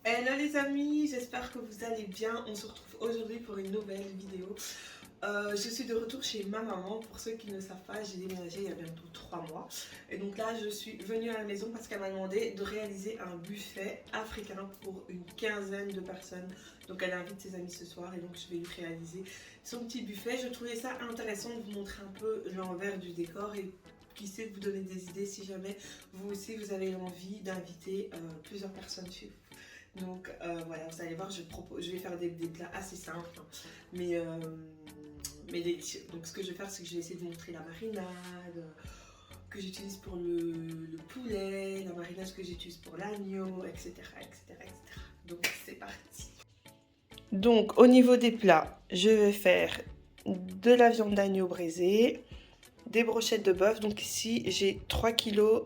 Hello les amis, j'espère que vous allez bien. On se retrouve aujourd'hui pour une nouvelle vidéo. Je suis de retour chez ma maman. Pour ceux qui ne savent pas, j'ai déménagé il y a bientôt 3 mois. Et donc là, je suis venue à la maison parce qu'elle m'a demandé de réaliser un buffet africain pour une quinzaine de personnes. Donc elle invite ses amis ce soir et donc je vais lui réaliser son petit buffet. Je trouvais ça intéressant de vous montrer un peu l'envers du décor et qui sait vous donner des idées si jamais vous aussi vous avez envie d'inviter plusieurs personnes chez vous. Donc voilà, vous allez voir, je vais faire des plats assez simples, hein, mais, euh, mais délicieux. Donc ce que je vais faire, c'est que je vais essayer de vous montrer la marinade que j'utilise pour le poulet, la marinade que j'utilise pour l'agneau, etc., etc., etc. Donc c'est parti. Donc au niveau des plats, je vais faire de la viande d'agneau braisée, des brochettes de bœuf. Donc ici, j'ai 3 kilos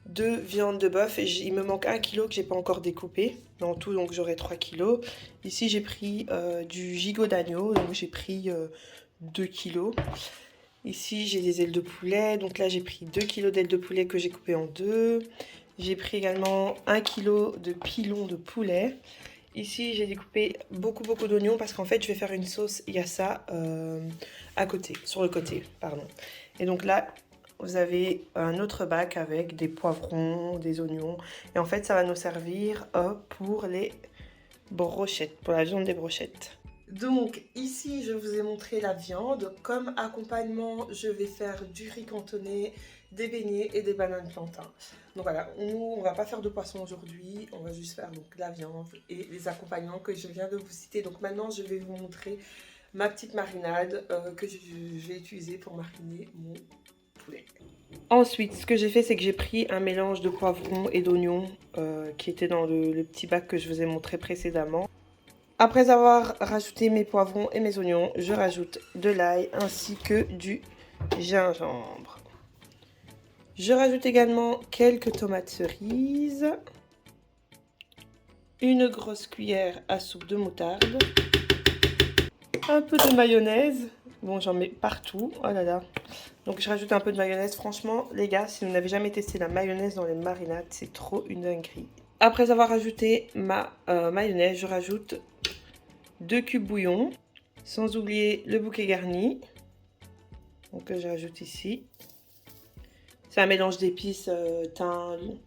de viande de bœuf. Il me manque 1 kilo que j'ai pas encore découpé. En tout, donc j'aurai 3 kilos. Ici, j'ai pris du gigot d'agneau. Donc j'ai pris 2 kilos. Ici, j'ai des ailes de poulet. Donc là, j'ai pris 2 kilos d'ailes de poulet que j'ai coupées en deux. J'ai pris également 1 kilo de pilon de poulet. Ici, j'ai découpé beaucoup d'oignons parce qu'en fait, je vais faire une sauce yassa à côté, sur le côté, pardon. Et donc là, vous avez un autre bac avec des poivrons, des oignons. Et en fait, ça va nous servir pour les brochettes, pour la viande des brochettes. Donc ici, je vous ai montré la viande. Comme accompagnement, je vais faire du riz cantonné, des beignets et des bananes plantains. Donc voilà, nous, on va pas faire de poisson aujourd'hui. On va juste faire donc la viande et les accompagnements que je viens de vous citer. Donc maintenant, je vais vous montrer ma petite marinade que je vais utiliser pour mariner mon poulet. Ensuite, ce que j'ai fait, c'est que j'ai pris un mélange de poivrons et d'oignons qui était dans le petit bac que je vous ai montré précédemment. Après avoir rajouté mes poivrons et mes oignons, je rajoute de l'ail ainsi que du gingembre. Je rajoute également quelques tomates cerises, une grosse cuillère à soupe de moutarde, un peu de mayonnaise. Bon, j'en mets partout. Oh là là. Donc je rajoute un peu de mayonnaise. Franchement, les gars, si vous n'avez jamais testé la mayonnaise dans les marinades, c'est trop une dinguerie. Après avoir ajouté ma mayonnaise, je rajoute 2 cubes bouillon. Sans oublier le bouquet garni. Donc je rajoute ici. C'est un mélange d'épices, thym,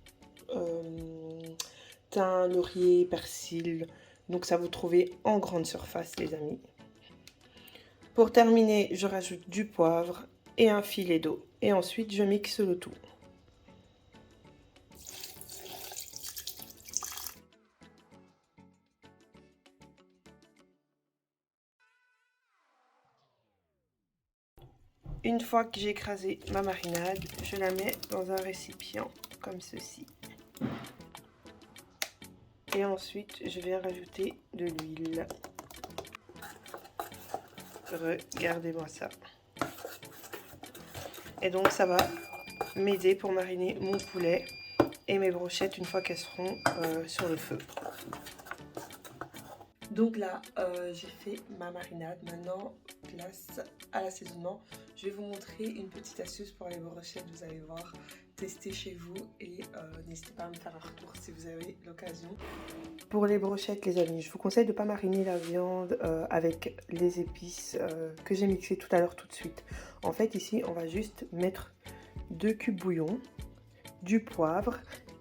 laurier, persil. Donc ça vous trouvez en grande surface les amis. Pour terminer, je rajoute du poivre et un filet d'eau. Et ensuite, je mixe le tout. Une fois que j'ai écrasé ma marinade, je la mets dans un récipient comme ceci. Et ensuite, je vais rajouter de l'huile. Regardez-moi ça. Et donc, ça va m'aider pour mariner mon poulet et mes brochettes une fois qu'elles seront sur le feu. Donc là, j'ai fait ma marinade. Maintenant, place à l'assaisonnement. Je vais vous montrer une petite astuce pour les brochettes. Vous allez voir, tester chez vous et n'hésitez pas à me faire un retour si vous avez l'occasion. Pour les brochettes, les amis, je vous conseille de ne pas mariner la viande avec les épices que j'ai mixées tout à l'heure tout de suite. En fait, ici, on va juste mettre 2 cubes bouillon, du poivre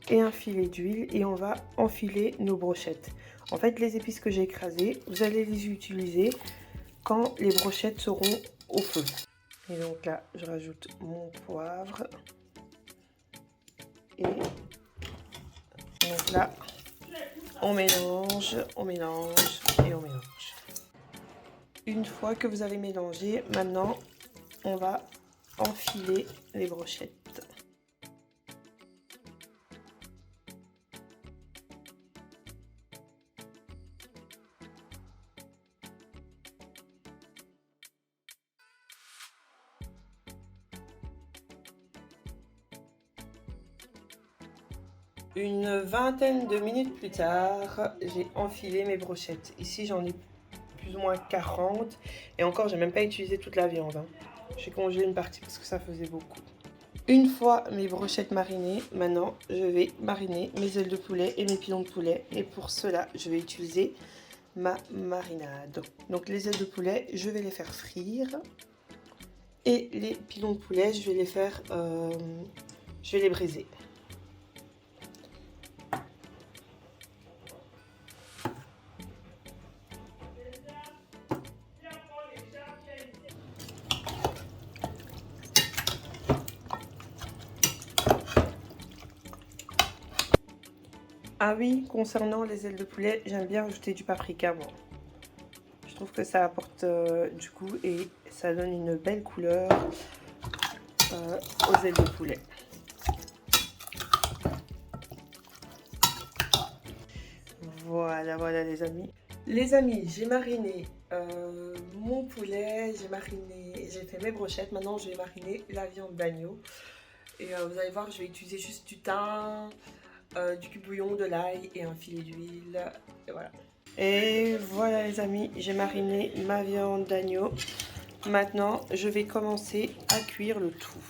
et un filet d'huile et on va enfiler nos brochettes. En fait, les épices que j'ai écrasées, vous allez les utiliser quand les brochettes seront au feu. Et donc là, je rajoute mon poivre. Et donc là, on mélange et on mélange. Une fois que vous avez mélangé, maintenant, on va enfiler les brochettes. Une vingtaine de minutes plus tard, j'ai enfilé mes brochettes. Ici, j'en ai plus ou moins 40. Et encore, j'ai même pas utilisé toute la viande. Hein. J'ai congelé une partie parce que ça faisait beaucoup. Une fois mes brochettes marinées, maintenant je vais mariner mes ailes de poulet et mes pilons de poulet. Et pour cela, je vais utiliser ma marinade. Donc les ailes de poulet, je vais les faire frire. Et les pilons de poulet, je vais les briser. Ah oui, concernant les ailes de poulet, j'aime bien ajouter du paprika, moi. Je trouve que ça apporte du goût et ça donne une belle couleur aux ailes de poulet. Voilà les amis. Les amis, j'ai mariné mon poulet, j'ai fait mes brochettes. Maintenant, je vais mariner la viande d'agneau. Et vous allez voir, je vais utiliser juste du thym, du bouillon, de l'ail et un filet d'huile. Et voilà. Et voilà les amis, j'ai mariné ma viande d'agneau. Maintenant, je vais commencer à cuire le tout.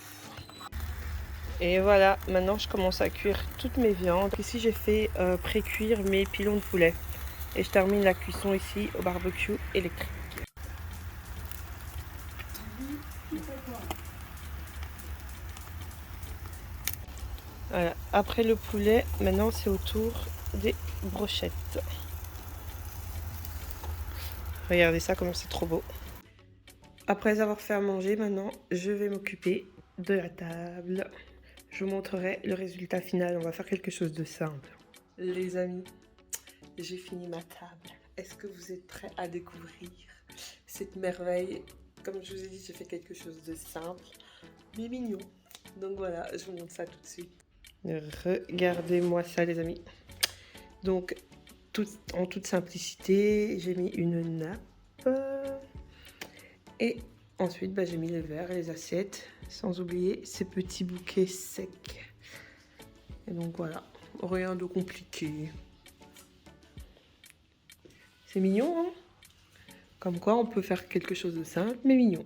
Et voilà, maintenant je commence à cuire toutes mes viandes. Ici, j'ai fait pré-cuire mes pilons de poulet. Et je termine la cuisson ici au barbecue électrique. Voilà. Après le poulet, maintenant c'est au tour des brochettes. Regardez ça, comment c'est trop beau. Après avoir fait à manger, maintenant je vais m'occuper de la table. Je vous montrerai le résultat final. On va faire quelque chose de simple. Les amis, j'ai fini ma table. Est-ce que vous êtes prêts à découvrir cette merveille? Comme je vous ai dit, j'ai fait quelque chose de simple, mais mignon. Donc voilà, je vous montre ça tout de suite. Regardez-moi ça les amis. Donc, en toute simplicité, j'ai mis une nappe. Et ensuite, j'ai mis les verres et les assiettes. Sans oublier ces petits bouquets secs. Et donc voilà, rien de compliqué. C'est mignon, hein? Comme quoi, on peut faire quelque chose de simple, mais mignon.